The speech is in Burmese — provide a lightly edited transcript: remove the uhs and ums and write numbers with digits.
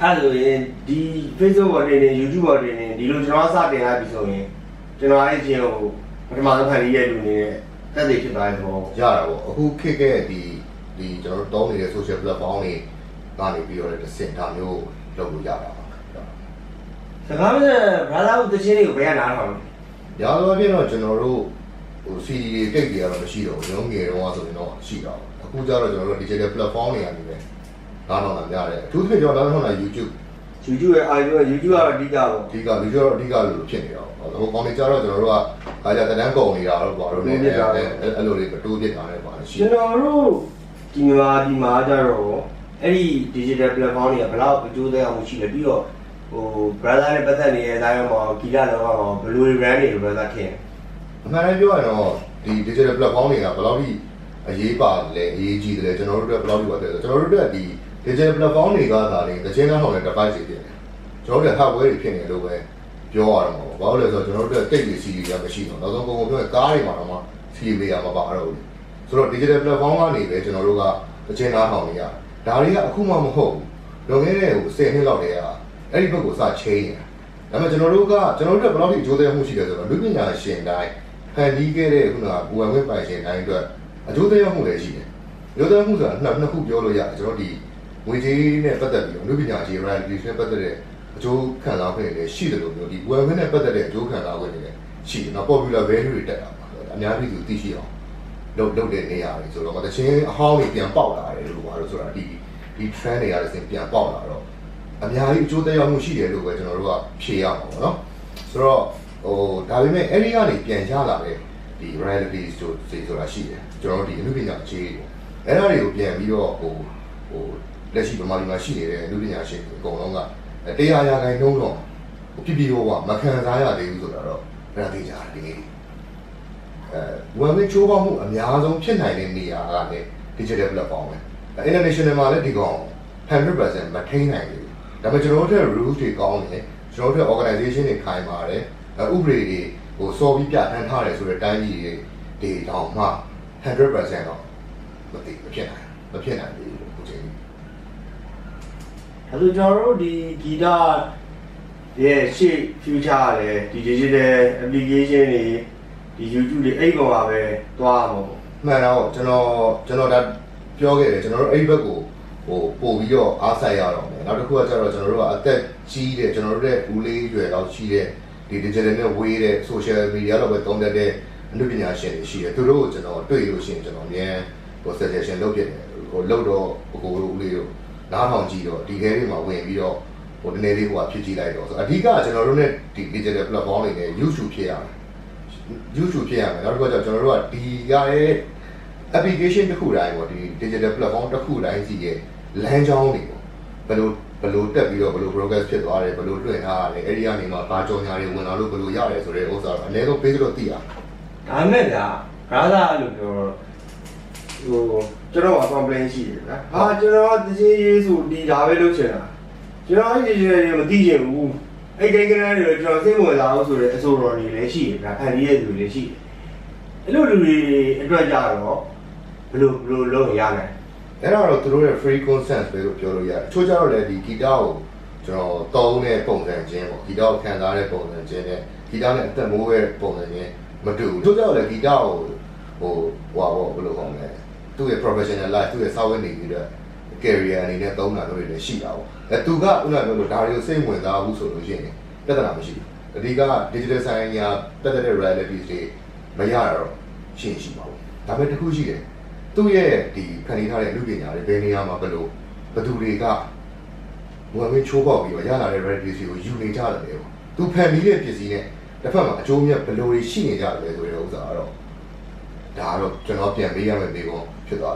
အဲ့လိုရင်ဒီ Facebook ပေါ်တင်နေ YouTube ပေါ်တင်နေဒီလိုကျွန်တော်စတင်လိုက်ပြီဆိုရင်ကျွန်တော်အဲ့ချင်းကိုပထမဆုံးဖန်တီးရလူနေတဲ့တက်သေးဖြစ်သွားတဲ့ဘောရတာပေါ့အခုခေတ်ကဒီကျွန်တော်တောင်းနေတဲ့ social platform တွေကနေပြီးတော့တစ်စင်ထားမျိုးလုပ်လို့ရတာပါစကားမစဘရာသာဦးတချင်းတွေကိုဘယ်ကနားထောင်လဲရာတော့ပြင်တော့ကျွန်တော်တို့ဟို CD တွေတိတ်တွေကတော့မရှိတော့ဘူးရုံးငယ်တော့ဆိုရင်တော့ရှိတာပေါ့အခုကျတော့ကျွန်တော်တို့ digital platform တွေကနေပဲနားထောင်တာများတယ်အထူးသဖြင့်ကျွန်တော်နားထောင်တာ YouTube ရဲ့အာရုံ YouTube ကတော့အဓိကပေါ့အဓိက video တော့အဓိကလို့ဖြစ်နေတော့ဟိုကောင်းနေကြတော့ကျွန်တော်တို့ကအားကြတန်းကုန်နေတာတော့ဘာလို့လဲအဲ့လိုတွေတိုးပြစ်တာလည်းပါရှိကျွန်တော်တို့ဒီမှာကြတော့အဲ့ဒီ digital platform တွေကဘယ်လောက်အကျိုးသက်ရောက်မှုရှိလဲပြီးတော့ဟို brother နဲ့ပတ်သက်နေတဲ့အတိုင်းမှာဂီတလောကမှာဘယ်လို brand တွေ brother ထင်အမှန်တမ်းပြောရတော့ဒီ digital platform တွေကဘယ်လောက်ထိအရေးပါလဲအရေးကြီးတယ်ကျွန်တော်တို့အတွက်ဘယ်လောက်ထိပါတယ်ကျွန်တော်တို့အတွက်ဒီ digital platform တွေကသာလေတခြင်းသားထောင်တဲ့ device တွေဖြစ်တယ်ကျွန်တော်တို့ hardware တွေဖြစ်နေလို့ပဲပြောရတော့မှာဘာလို့လဲဆိုတော့ကျွန်တော်တို့အတွက်တိတ်တွေ CD တွေမရှိတော့နောက်ဆုံးပုံပုံပြောရင်ကားတွေမှာတော့မှ CD တွေမပါတော့ဘူးဆိုတော့ digital platform ကနေပဲကျွန်တော်တို့ကတခြင်းသားထောင်နေရဒါတွေကအခုမှမဟုတ်ဘူးလွန်ခဲ့တဲ့ဟို10နှစ်လောက်တည်းကအဲ့ဒီဘက်ကိုစချိန်နေတာဒါပေမဲ့ကျွန်တော်တို့အတွက်ဘယ်လောက်ထိအကျိုးသက်ရောက်မှုရှိလဲဆိုတော့လူပညာရှင်တိုင်းဖန်တီးခဲ့တဲ့ခုနကကိုယ်ဝင်ပိုင်ရှင်တိုင်းအတွက်အကျိုးသက်ရောက်မှုလည်းရှိတယ်အကျိုးသက်ရောက်မှုဆိုတာနှစ်ခုပြောလို့ရတယ်ကျွန်တော်ဒီငွေကြေးနဲ့ပတ်သက်ပြီးတော့လူပညာရှင် reality နဲ့ပတ်သက်တဲ့အကျိုးခံစားခွင့်တွေရှိတယ်လို့မျိုးဒီဝယ်ခွင့်နဲ့ပတ်သက်တဲ့အကျိုးခံစားခွင့်တွေလည်းရှိတယ်နော် popular value တွေတက်တာပါအများကြီးသူသိရှိအောင်လုပ်တဲ့နေရာတွေဆိုတော့တချင်းအဟောင်းတွေပြန်ပေါက်လာတယ်လို့ဘာလို့ဆိုတာဒီ trend တွေရတယ်ပြန်ပေါက်လာတော့အများကြီးအကျိုးသက်ရောက်မှုရှိတယ်လို့ပဲကျွန်တော်တို့ကဖြေရမှာပေါ့နော်ဆိုတော့ဟိုဒါပေမဲ့အဲ့ဒီကနေပြန်ရလာတဲ့ဒီ realities ဆိုတာရှိတယ်ကျွန်တော်တို့ဒီအမှုပညာအခြေတွေအဲ့ဒါတွေကိုပြန်ပြီးတော့ဟိုလက်ရှိဗမာပြည်မှာရှိနေတဲ့အမှုပညာရှင်တွေအကုန်လုံးကတရားရာခိုင်နှုန်းတော့ပြပြဟိုကမခံစားရသေးဘူးဆိုတာတော့အဲ့ဒါသိကြတယ်ဒီနေ့ဝန်မချိုးပေါက်မှုအများဆုံးဖြစ်နိုင်တဲ့နေရာကလည်း digital platform ပဲ international မှာလည်းဒီကောင် 100% မထိန်းနိုင်ဘူးဒါပေမဲ့ကျွန်တော်တို့ rules တွေကောင်းတယ်ကျွန်တော်တို့ organization တွေခိုင်ပါတယ်ဥပဒေတွေဟိုစော်ပြီးပြဋ္ဌာန်းထားတယ်ဆိုတဲ့တိုင်းပြည်တွေတောင်မှ 100% တော့မဖြစ်နိုင်ဘူးအခုချိန်အဲ့လိုကျွန်တော်တို့ဒီဂီတရဲ့ရှေ့ future လည်းဒီ digital application တွေဒီ YouTube တွေအဲ့ပေါ်မှာပဲသွားမှာပေါ့မှန်တော့ကျွန်တော်ဒါပြောခဲ့တယ်ကျွန်တော်တို့အဲ့ဘက်ကိုဟိုပို့ပြီးတော့အားဆိုင်ရတော့မယ်နောက်တစ်ခုကကျတော့ကျွန်တော်တို့ကအသက်ကြီးတဲ့ကျွန်တော်တို့ရဲ့ဦးလေးရွယ်လောက်ရှိတဲ့ဒီ digital နဲ့ဝေးတဲ့ social media တော့ပဲတုံးတဲ့အမှုပညာရှင်တွေရှိတယ်သူတို့ကိုကျွန်တော်တွေ့လို့ရှိရင်ကျွန်တော်အများဟို suggestion လုပ်ပြတယ်ဟိုလုပ်တော့ကိုဦးလေးတို့နားထောင်ကြည့်တော့ဒီခဲတွေမှာဝင်ပြီးတော့ဟိုတနေ့လေးဟိုဖြစ်ကြည့်လိုက်တော့ဆိုအဓိကကျွန်တော်တို့ ਨੇ ဒီ digital platform တွေနဲ့ YouTube ဖြစ်ရမယ်နောက်တစ်ခုကကျွန်တော်တို့ကဒီရတဲ့ application တစ်ခုတိုင်းပေါ့ဒီ digital platform တစ်ခုတိုင်းစီရဲ့လမ်းကြောင်းတွေပေါ့ဘယ်လိုတက်ပြီးတော့ဘယ်လို progress ဖြစ်သွားတယ်ဘယ်လိုလွှင့်ထားရတယ်အဲ့ဒီကနေမှဘာကြော်ညာတွေဝင်လာလို့ဘယ်လိုရတယ်ဆိုတဲ့ဥစ္စာအနည်းဆုံး page တော့သိရဒါမဲ့ဗျာဘာသာအဲ့လိုပြောဟိုကျွန်တော်က complain ရှိတယ်ဗျာဟာကျွန်တော်တချင်းရေးဆိုဒီဒါပဲလုပ်ချင်တာကျွန်တော်အဲ့ဒီတွေမသိချင်ဘူးအဲ့ကိန်းကနန်းတွေကျွန်တော်စိတ်ဝင်စားအောင်ဆိုတဲ့အဆိုတော်တွေလည်းရှိတယ်ဗျာဖန်တီးရဲ့သူတွေလည်းရှိတယ်အဲ့လိုလူတွေအတွက်ကြတော့ဘယ်လိုလုပ်ရလဲအဲ့တော့သူတို့ရဲ့ free consent ပဲလို့ပြောလို့ရတယ်အချို့ကျတော့လည်းဒီဂီတကိုကျွန်တော်တောင်းတဲ့ပုံစံချင်းပေါ့ဂီတကိုခံစားတဲ့ပုံစံချင်းနဲ့ဂီတနဲ့အသက်မိုးရဲ့ပုံစံချင်းမတူဘူးတို့ကျတော့လည်းဂီတကိုဟိုဘယ်လိုခေါ်မလဲသူ့ရဲ့ professional life သူ့ရဲ့စာဝင်နေပြီးတော့ career အနေနဲ့သုံးတာတွေလည်းရှိတာပေါ့အဲသူကဥနာပြောလို့ဒါတွေကိုစိတ်ဝင်စားဘူးဆိုလို့ရှိရင်ပြဿနာမရှိဘူးအဓိက digital ဆိုင်ရာတက်တဲ့ realities တွေမရတော့ရှိပါဘူးဒါပေမဲ့တစ်ခုရှိတယ်သူ့ရဲ့ဒီဖန်တီးထားတဲ့လူပညာတွေဘယ်နေရာမှာဘယ်သူတွေကဝင်ဝင်ချိုးပေါက်ပြီးတော့ရလာတဲ့ realities ကိုယူနေကြတယ်ပေါ့သူဖန်တီးတဲ့ပစ္စည်းနဲ့တစ်ဖက်မှာအကျိုးမြတ်ဘယ်လိုတွေရှိနေကြတယ်ဆိုတဲ့ဥစ္စာကတော့ဒါကတော့ကျွန်တော်ပြန်ပေးရမယ့်နေကုန်ဖြစ်သွား